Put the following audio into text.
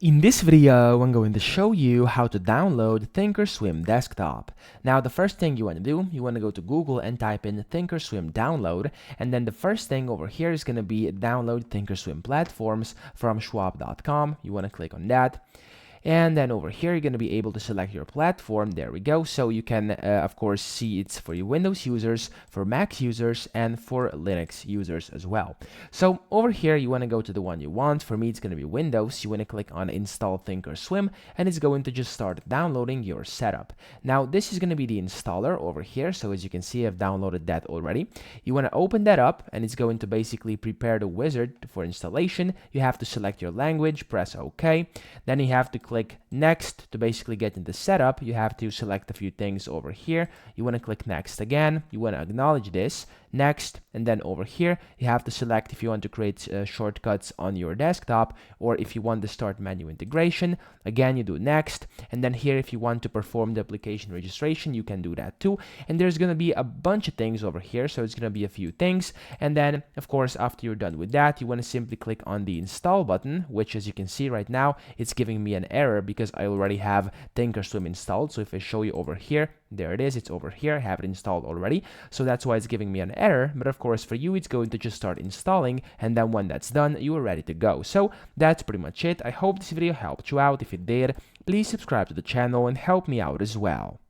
In this video, I'm going to show you how to download ThinkorSwim desktop. Now, the first thing you want to do, you want to go to Google and type in ThinkorSwim download, and then the first thing over here is going to be download ThinkorSwim platforms from schwab.com. You want to click on that. And then over here, you're going to be able to select your platform. There we go. So you can, of course, see it's for your Windows users, for Mac users, and for Linux users as well. So over here, you want to go to the one you want. For me, it's going to be Windows. You want to click on Install ThinkorSwim, and it's going to just start downloading your setup. Now, this is going to be the installer over here. So as you can see, I've downloaded that already. You want to open that up, and it's going to basically prepare the wizard for installation. You have to select your language, press OK. Then you have to click next to basically get into setup. You have to select a few things over here. You want to click next again. You want to acknowledge this, next, and then over here you have to select if you want to create shortcuts on your desktop or if you want to start menu integration. Again, you do next, and then here if you want to perform the application registration, you can do that too. And there's going to be a bunch of things over here, so it's going to be a few things. And then of course, after you're done with that, you want to simply click on the install button, which as you can see right now, it's giving me an error because I already have ThinkorSwim installed. So if I show you over here, there it is, it's over here, I have it installed already. So that's why it's giving me an error. But of course, for you, it's going to just start installing, and then when that's done, you are ready to go. So that's pretty much it. I hope this video helped you out. If it did, please subscribe to the channel and help me out as well.